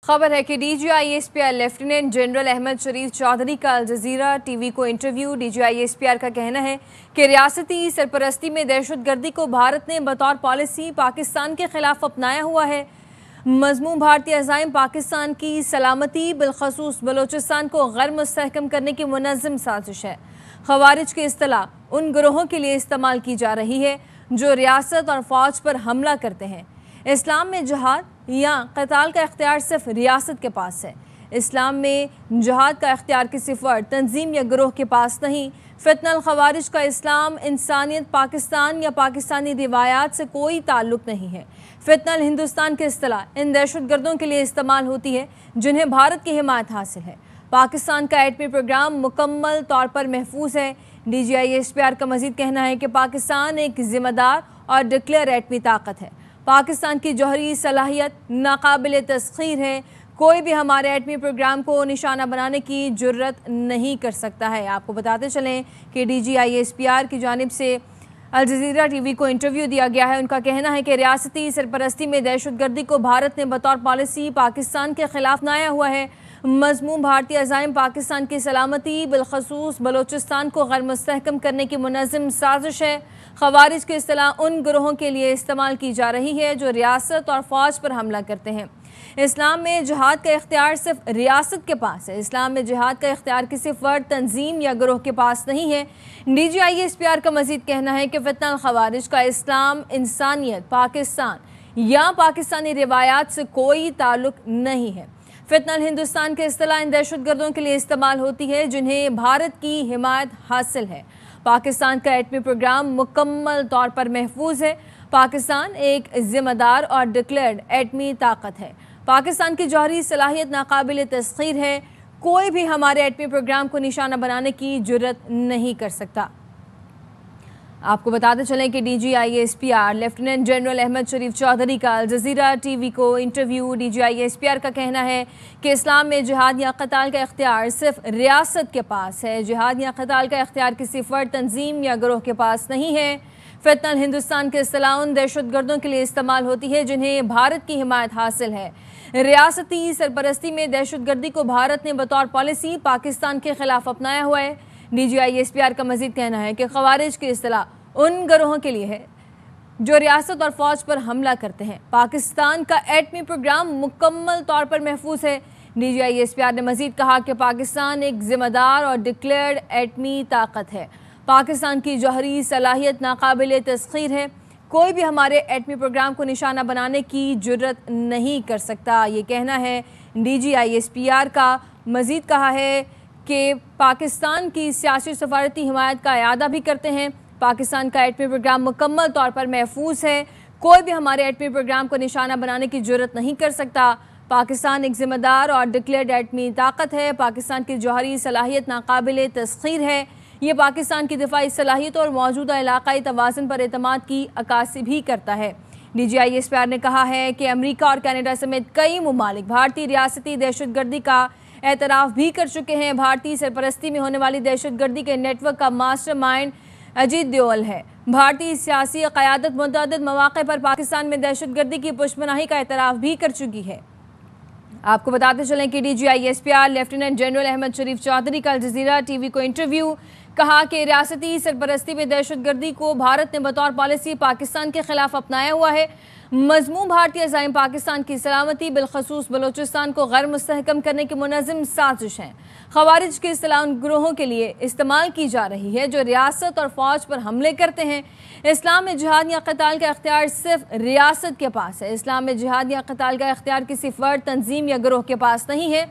खबर है कि DGISPR लेफ्टिनेंट जनरल अहमद शरीफ चौधरी का अल जज़ीरा टीवी को इंटरव्यू। DGISPR का कहना है कि रियासती सरपरस्ती में दहशतगर्दी को भारत ने बतौर पॉलिसी पाकिस्तान के खिलाफ अपनाया हुआ है। मज़मूम भारतीय अज़ाइम पाकिस्तान की सलामती बिलखसूस बलोचिस्तान को गैर मुस्तहकम करने की मुनज़्ज़म साजिश है। ख़वारिज की इस्तिलाह उन गिरोहों के लिए इस्तेमाल की जा रही है जो रियासत और फ़ौज पर हमला करते हैं। इस्लाम में जहाद या क़ताल का इख्तियार सिर्फ रियासत के पास है। इस्लाम में जहाद का इख्तियार किसी फ़र्द, तंजीम या गिरोह के पास नहीं। फितनल ख़वारिज का इस्लाम, इंसानियत, पाकिस्तान या पाकिस्तानी रिवायात से कोई ताल्लुक़ नहीं है। फितनल हिंदुस्तान की इस्तिलाह इन दहशतगर्दों के लिए इस्तेमाल होती है जिन्हें भारत की हिमायत हासिल है। पाकिस्तान का एटमी प्रोग्राम मुकम्मल तौर पर महफूज है। DGISPR का मज़ीद कहना है कि पाकिस्तान एक ज़िम्मेदार और डिक्लेयर एटमी ताकत है। पाकिस्तान की जौहरी सलाहियत नाकाबिल तस्खीर है। कोई भी हमारे एटमी प्रोग्राम को निशाना बनाने की जुर्रत नहीं कर सकता है। आपको बताते चलें कि DGISPR की जानिब से अल जज़ीरा टीवी को इंटरव्यू दिया गया है। उनका कहना है कि रियासती सरपरस्ती में दहशतगर्दी को भारत ने बतौर पॉलिसी पाकिस्तान के खिलाफ अपनाया हुआ है। मज़मूम भारतीय अज़ाइम पाकिस्तान की सलामती बिलखसूस बलोचिस्तान को गैर मुस्तहकम करने की मुनज़्ज़म साजिश है। ख़वारिज की इस्तिलाह उन गिरोहों के लिए इस्तेमाल की जा रही है जो रियासत और फ़ौज पर हमला करते हैं। इस्लाम में जहाद का इख्तियार सिर्फ रियासत के पास है। इस्लाम में जहाद का इख्तियार किसी फ़र्द, तंजीम या गिरोह के पास नहीं है। DGISPR का मज़ीद कहना है कि फितनल ख़वारिज का इस्लाम, इंसानियत, पाकिस्तान या पाकिस्तानी रिवायात से कोई ताल्लुक़ नहीं है। फितनल हिंदुस्तान के इस्तिलाह इन दहशतगर्दों के लिए इस्तेमाल होती है जिन्हें भारत की हिमायत हासिल है। पाकिस्तान का एटमी प्रोग्राम मुकम्मल तौर पर महफूज है। पाकिस्तान एक ज़िम्मेदार और डिक्लेयर्ड एटमी ताकत है। पाकिस्तान की जौहरी सलाहियत नाकाबिल तस्खीर है। कोई भी हमारे एटमी प्रोग्राम को निशाना बनाने की जुर्रत नहीं कर सकता। आपको बताते चलें कि DGISPR लेफ्टिनेंट जनरल अहमद शरीफ चौधरी का अल जज़ीरा टीवी को इंटरव्यू। DGISPR का कहना है कि इस्लाम में जिहाद या क़ताल का इख्तियार सिर्फ रियासत के पास है। जिहाद या क़ताल का इख्तियार किसी फ़र्द, तंजीम या गिरोह के पास नहीं है। फितनल हिंदुस्तान के इस्तिलाह उन दहशतगर्दों के लिए इस्तेमाल होती है जिन्हें भारत की हिमायत हासिल है। रियासती सरपरस्ती में दहशतगर्दी को भारत ने बतौर पॉलिसी पाकिस्तान के खिलाफ अपनाया हुआ है। DGISPR का मज़ीद कहना है कि ख़वारिज की इस्तिलाह उन गिरोहों के लिए है जो रियासत और फ़ौज पर हमला करते हैं। पाकिस्तान का एटमी प्रोग्राम मुकम्मल तौर पर महफूज है। DGISPR ने मज़ीद कहा कि पाकिस्तान एक ज़िम्मेदार और डिक्लेयर्ड एटमी ताकत है। पाकिस्तान की जौहरी सलाहियत नाकाबिल तस्खीर है। कोई भी हमारे एटमी प्रोग्राम को निशाना बनाने की जुर्रत नहीं कर सकता। ये कहना है DGISPR का। मज़ीद कहा है कि पाकिस्तान की सियासी सफारती हिमायत का इआदा भी करते हैं। पाकिस्तान का एटमी प्रोग्राम मुकम्मल तौर पर महफूज है। कोई भी हमारे एटमी प्रोग्राम को निशाना बनाने की जुर्रत नहीं कर सकता। पाकिस्तान एक ज़िम्मेदार और डिक्लेयर्ड एटमी ताकत है। पाकिस्तान की जौहरी सलाहियत नाकाबिल तस्खीर है। ये पाकिस्तान की दिफाई सलाहियत और मौजूदा इलाकाई तवाज़ुन पर एतमाद की अक्कासी भी करता है। DGISPR ने कहा है कि अमेरिका और कनाडा समेत कई ममालिक भारतीय रियासती दहशतगर्दी का एतराफ़ भी कर चुके हैं। भारतीय सरपरस्ती में होने वाली दहशतगर्दी के नेटवर्क का मास्टर माइंड अजीत डोवल है। भारतीय सियासी क़यादत मुतअद्दिद मौक़े पर पाकिस्तान में दहशतगर्दी की पुष्पनाही का एतराफ़ भी कर चुकी है। आपको बताते चलें कि DGISPR लेफ्टिनेंट जनरल अहमद शरीफ चौधरी का अल जज़ीरा टीवी को इंटरव्यू। कहा कि रियासती सरपरस्ती में दहशतगर्दी को भारत ने बतौर पॉलिसी पाकिस्तान के खिलाफ अपनाया हुआ है। मज़मूम भारतीय अज़ाइम पाकिस्तान की सलामती बिलखसूस बलोचिस्तान को गैर मुस्तहकम करने की मुनज़्ज़म साजिश है। ख़वारिज की इस्तिलाह उन गिरोहों के लिए इस्तेमाल की जा रही है जो रियासत और फ़ौज पर हमले करते हैं। इस्लाम में जिहाद या क़ताल का इख्तियार सिर्फ रियासत के पास है। इस्लाम में जिहाद या क़ताल का इख्तियार किसी फ़र्द, तंजीम या गिरोह के पास नहीं है।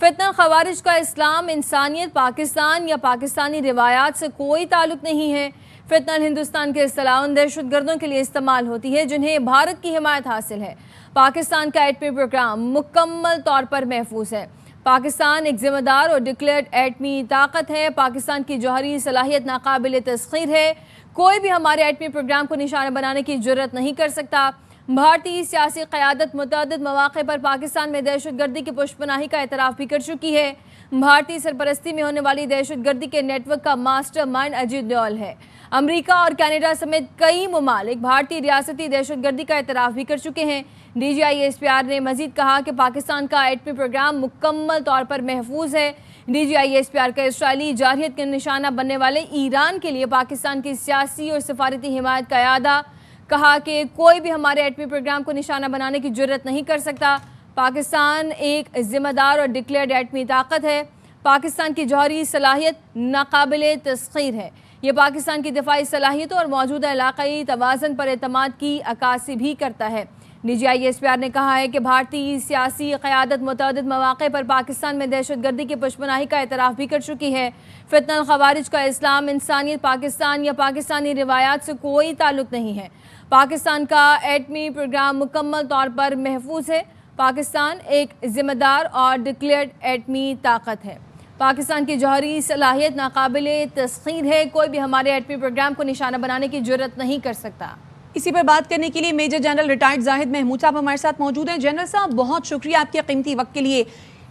फितनल ख़वारिज का इस्लाम, इंसानियत, पाकिस्तान या पाकिस्तानी रिवायात से कोई ताल्लुक़ नहीं है। फितनल हिंदुस्तान के इस्तिलाह उन दहशतगर्दों के लिए इस्तेमाल होती है जिन्हें भारत की हिमायत हासिल है। पाकिस्तान का एटमी प्रोग्राम मुकम्मल तौर पर महफूज है। पाकिस्तान एक ज़िम्मेदार और डिक्लेयर्ड एटमी ताकत है। पाकिस्तान की जौहरी सलाहियत नाकाबिल तस्खीर है। कोई भी हमारे एटमी प्रोग्राम को निशाना बनाने की जुर्रत नहीं कर सकता। भारतीय सियासी क़यादत मुतअद्दिद मौक़े पर पाकिस्तान में दहशत गर्दी की पुष्पनाही का एतराफ़ भी कर चुकी है। भारतीय सरपरस्ती में होने वाली दहशत गर्दी के नेटवर्क का मास्टर माइंड अजीत डोवाल है। अमरीका और कनाडा समेत कई ममालिक भारतीय रियासती दहशत गर्दी का एतराफ़ भी कर चुके हैं। DGISPR ने मजीद कहा कि पाकिस्तान का एटमी प्रोग्राम मुकम्मल तौर पर महफूज है। DGISPR का इसराइली जारहियत का निशाना बनने वाले ईरान के लिए पाकिस्तान की सियासी और सफारती हिमायत का इरादा, कहा कि कोई भी हमारे एटमी प्रोग्राम को निशाना बनाने की जुर्रत नहीं कर सकता। पाकिस्तान एक जिम्मेदार और डिक्लेयर्ड एटमी ताकत है। पाकिस्तान की जौहरी सलाहियत नाकाबिले तस्खीर है। ये पाकिस्तान की दिफाई सलाहियतों और मौजूदा इलाकाई तवाज़न पर एतमाद की अक्कासी भी करता है। DGISPR ने कहा है कि भारतीय सियासी क़यादत मुतअद्दिद मौक़े पर पाकिस्तान में दहशत गर्दी की पुष्पनाही का एतराफ़ भी कर चुकी है। फितनल ख़वारिज का इस्लाम, इंसानियत, पाकिस्तान या पाकिस्तानी रिवायात से कोई ताल्लुक़ नहीं है। पाकिस्तान का एटमी प्रोग्राम मुकम्मल तौर पर महफूज है। पाकिस्तान एक जिम्मेदार और डिक्लेयर्ड एटमी ताकत है। पाकिस्तान की जौहरी सलाहियत नाकाबिले तस्खीर है। कोई भी हमारे एटमी प्रोग्राम को निशाना बनाने की जुर्रत नहीं कर सकता। इसी पर बात करने के लिए major general retired Zahid Mahmood साहब हमारे साथ मौजूद हैं। जनरल साहब, बहुत शुक्रिया आपके कीमती वक्त के लिए।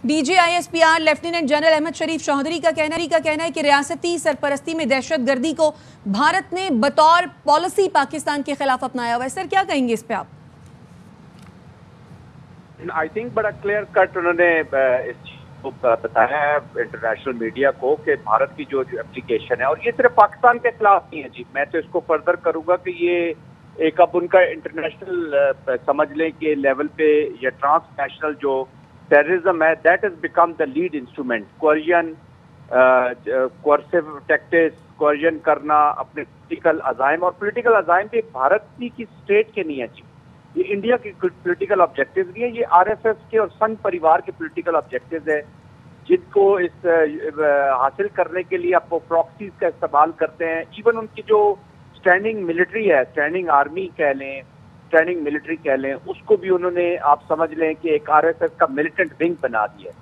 DGISPR लेफ्टिनेंट जनरल अहमद शरीफ चौधरी का कहना है कि रियासती सरपरस्ती में दहशत गर्दी को भारत ने बतौर पॉलिसी पाकिस्तान के खिलाफ अपनाया हुआ है। सर, क्या कहेंगे इस पे आप? आई थिंक बड़ा क्लियर कट उन्होंने इस चीज को बताया है इंटरनेशनल मीडिया को कि भारत की जो एप्लीकेशन है, और ये सिर्फ पाकिस्तान के खिलाफ नहीं है जी, मैं तो इसको फर्दर करूंगा कि ये एक अब उनका इंटरनेशनल समझ लें कि लेवल पे या ट्रांसनेशनल जो टेररिज्म है, that is become the lead instrument. Coercive tactics, coercion करना, अपने पॉलिटिकल अजाइम, और पॉलिटिकल अजाइम भी भारत की स्टेट के नहीं है जी, ये इंडिया के पॉलिटिकल ऑब्जेक्टिव्स नहीं है, ये RSS के और संघ परिवार के पॉलिटिकल ऑब्जेक्टिव्स है, जिनको इस हासिल करने के लिए आप वो प्रॉक्सीज का इस्तेमाल करते हैं। इवन उनकी जो स्टैंडिंग मिलिट्री है, स्टैंडिंग आर्मी कह लें, स्टैंडिंग मिलिट्री कह लें, उसको भी उन्होंने आप समझ लें कि एक RSS का मिलिटेंट विंग बना दिया।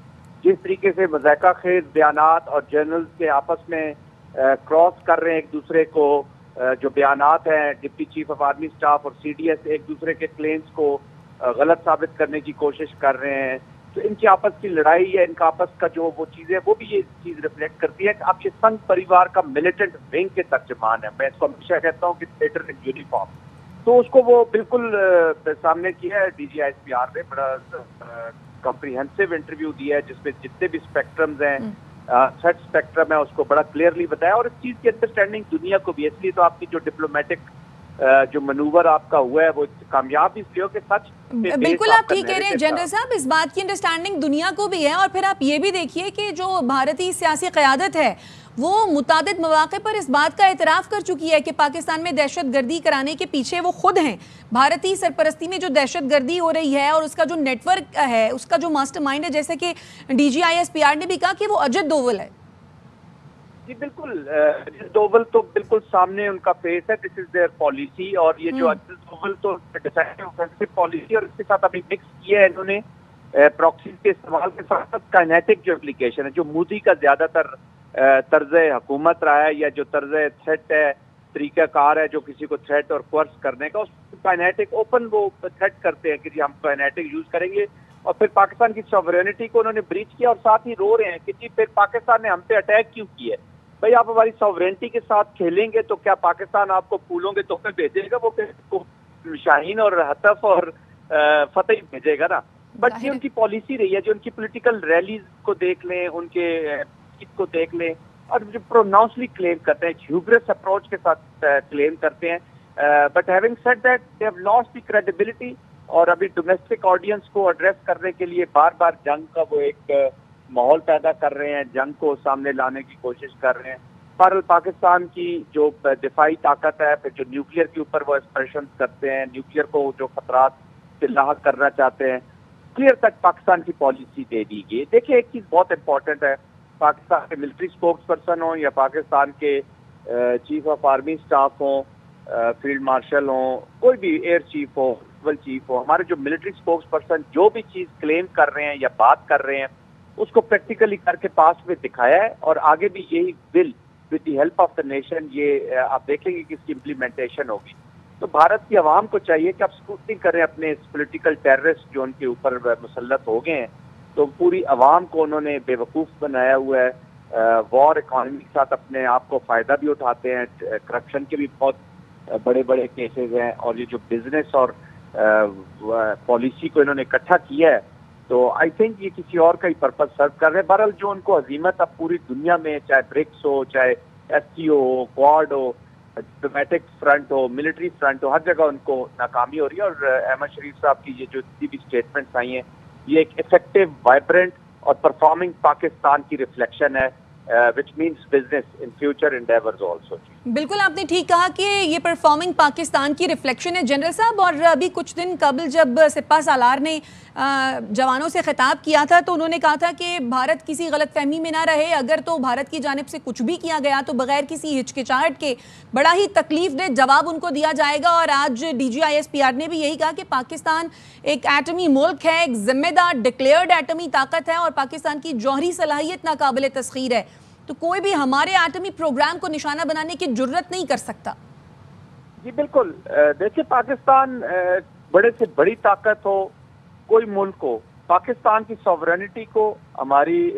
जिस तरीके से मज़ाक़ा खेज बयानात और जर्नल्स के आपस में क्रॉस कर रहे हैं एक दूसरे को, जो बयानात हैं deputy chief of army staff और CDS एक दूसरे के क्लेम्स को गलत साबित करने की कोशिश कर रहे हैं, तो इनकी आपस की लड़ाई या इनका आपस का जो वो चीज़ें, वो भी ये चीज़ रिफ्लेक्ट करती है कि आप ये संघ परिवार का मिलिटेंट विंग के तर्जमान है। मैं इसको हमेशा कहता हूँ कि थिएटर इन यूनिफॉर्म, तो उसको वो बिल्कुल सामने किया है। DGISPR ने बड़ा कॉम्प्रिहेंसिव इंटरव्यू दिया है, जिसमें जितने भी स्पेक्ट्रम्स हैं, थर्ड स्पेक्ट्रम है, उसको बड़ा क्लियरली बताया, और इस चीज़ की अंडरस्टैंडिंग दुनिया को भी। इसलिए तो आपकी जो डिप्लोमेटिक जो मनूवर आपका हुआ है वो कामयाब इसलिए हो कि सच बिल्कुल आप ठीक कह रहे हैं जनरल साहब, इस बात की अंडरस्टैंडिंग दुनिया को भी है। और फिर आप ये भी देखिए कि जो भारतीय सियासी क़यादत है वो मुतादिद मौक़े पर इस बात का एतराफ़ कर चुकी है कि पाकिस्तान में दहशत गर्दी कराने के पीछे वो खुद हैं। भारतीय सरपरस्ती में जो दहशत गर्दी हो रही है और उसका जो नेटवर्क है, उसका जो मास्टरमाइंड है, जैसे कि DGISPR ने भी कहा कि वो अजित डोवाल है। जी बिल्कुल, अजित डोवाल तो बिल्कुल सामने उनका फेस है, दिस इज देयर पॉलिसी। और ये जो अजित डोवाल तो डिफेंसिव ऑफेंसिव पॉलिसी, और इसके साथ अभी मिक्स किया है इन्होंने प्रॉक्सी के इस्तेमाल के साथ काइनेटिक जो एप्लीकेशन है, जो मोदी का ज्यादातर तर्ज हुकूमत रहा है, या जो तर्ज थ्रेट है, तरीकाकार है जो किसी को थ्रेट और कोर्स करने का, उस काइनेटिक ओपन वो थ्रेट करते हैं कि जी हम काइनेटिक यूज करेंगे, और फिर पाकिस्तान की सॉवरेनिटी को उन्होंने ब्रीच किया, और साथ ही रो रहे हैं कि जी फिर पाकिस्तान ने हम पे अटैक क्यों किया है। भाई आप हमारी सॉवरेनिटी के साथ खेलेंगे तो क्या पाकिस्तान आपको फूलों के तोहफे भेजेगा? वो फिर शाहीन और हतफ और फतेह भेजेगा ना। बट ये उनकी पॉलिसी रही है, जो उनकी पॉलिटिकल रैलीज को देख लें, उनके को देख लें, और जो प्रोनाउंसली क्लेम करते हैं, ह्यूब्रिस अप्रोच के साथ क्लेम करते हैं। But having said that they have lost the credibility, और अभी डोमेस्टिक ऑडियंस को एड्रेस करने के लिए बार बार जंग का वो एक माहौल पैदा कर रहे हैं, जंग को सामने लाने की कोशिश कर रहे हैं। पर पाकिस्तान की जो दिफाई ताकत है, फिर जो न्यूक्लियर के ऊपर वो एक्सप्रेशन करते हैं, न्यूक्लियर को जो खतरात से लाहक करना चाहते हैं, क्लियर तक पाकिस्तान की पॉलिसी दे दी गई। देखिए एक चीज़ बहुत इंपॉर्टेंट है, पाकिस्तान के मिलिट्री स्पोक्स पर्सन हो या पाकिस्तान के चीफ ऑफ आर्मी स्टाफ हो, फील्ड मार्शल हो, कोई भी एयर चीफ हो, सिविल चीफ हो, हमारे जो मिलिट्री स्पोक्स पर्सन जो भी चीज़ क्लेम कर रहे हैं या बात कर रहे हैं, उसको प्रैक्टिकली करके पास में दिखाया है, और आगे भी यही bill with the help of the nation ये आप देखेंगे कि इसकी इम्प्लीमेंटेशन होगी। تو بھارت کی عوام کو چاہیے کہ آپ اسکروٹنی کریں اپنے اس پولیٹیکل ٹیررسٹ جو ان کے اوپر مسلط ہو گئے ہیں. تو پوری عوام کو انہوں نے بے وقوف بنایا ہوا ہے. وار اکانومی کے ساتھ اپنے آپ کو فائدہ بھی اٹھاتے ہیں. کرپشن کے بھی بہت بڑے بڑے کیسز ہیں, اور یہ جو بزنس اور پالیسی کو انہوں نے اکٹھا کیا ہے, تو آئی تھنک یہ کسی اور کا ہی پرپز سرو کر رہے ہیں. بہرحال جو ان کو عظیمت اب پوری دنیا میں, چاہے برکس ہو, چاہے ایس سی او ہو, کوارڈ ہو, ڈپلومیٹک فرنٹ ہو, ملٹری فرنٹ ہو, ہر جگہ ان کو ناکامی ہو رہی ہے. اور احمد شریف صاحب کی یہ جو اتنی بھی اسٹیٹمنٹس آئی ہیں, یہ ایک افیکٹو, وائبرنٹ اور پرفارمنگ پاکستان کی ریفلیکشن ہے, which means business in future endeavors also. بالکل آپ نے ٹھیک کہا کہ یہ پرفارمنگ پاکستان کی ریفلیکشن ہے جنرل صاحب. اور ابھی کچھ دن قبل جب سپہ سالار نے جوانوں سے خطاب کیا تھا تو انہوں نے کہا تھا کہ بھارت کسی غلط فہمی میں نہ رہے, اگر تو بھارت کی جانب سے کچھ بھی کیا گیا تو بغیر کسی ہچکچاہٹ کے بڑا ہی تکلیف دہ جواب ان کو دیا جائے گا. اور آج DGISPR نے بھی یہی کہا کہ پاکستان ایک ایٹمی ملک ہے, ایک ذمہ دار ڈکلیئرڈ ایٹمی طاقت ہے, اور پاکستان کی جوہری صلاحیت ناقابل تسخیر ہے. تو کوئی بھی ہمارے ایٹمی پروگرام کو نشانہ بنانے کی جرت نہیں کر سکتا. جی بالکل. دیکھیں, پاکستان بڑے سے بڑی طاقت ہو, کوئی ملک ہو, پاکستان کی سوورنٹی کو, ہماری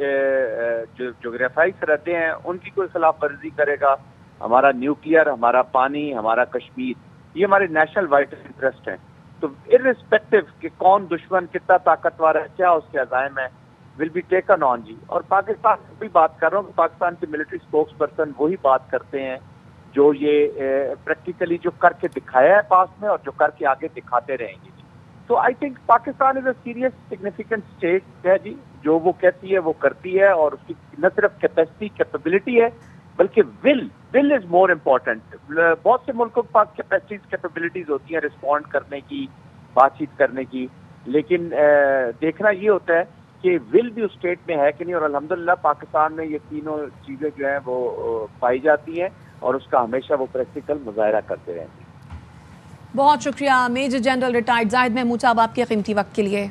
جو جغرافیائی سرحدیں ہیں ان کی کوئی خلاف ورزی کرے گا, ہمارا نیوکلیئر, ہمارا پانی, ہمارا کشمیر, یہ ہمارے نیشنل وائٹل انٹرسٹ ہیں. تو ارریسپیکٹو کہ کون دشمن کتنا طاقتور ہے, کیا اس کے عزائم ہے, will be taken on جی. اور پاکستان سے بھی بات کر رہا ہوں کہ پاکستان کے ملٹری اسپوکس پرسن وہی بات کرتے ہیں جو یہ پریکٹیکلی جو کر کے دکھایا ہے پاس میں, اور جو کر کے آگے دکھاتے رہیں گے جی. تو I think Pakistan is a serious significant state ہے جی. جو وہ کہتی ہے وہ کرتی ہے, اور اس کی نہ صرف کیپیسٹی, کیپیبلٹی ہے, بلکہ ول از مور امپورٹنٹ. بہت سے ملکوں کے پاس کیپیسٹیز, کیپیبلٹیز ہوتی ہیں رسپونڈ کرنے کی, بات چیت کرنے کی, لیکن دیکھنا یہ ہوتا ہے کہ ول بھی اس اسٹیٹ میں ہے کہ نہیں. اور الحمدللہ پاکستان میں یہ تینوں چیزیں جو ہیں وہ پائی جاتی ہیں, اور اس کا ہمیشہ وہ پریکٹیکل مظاہرہ کرتے رہیں گے. بہت شکریہ میجر جنرل ریٹائرڈ زاہد محمود صاحب آپ کے قیمتی وقت کے لیے.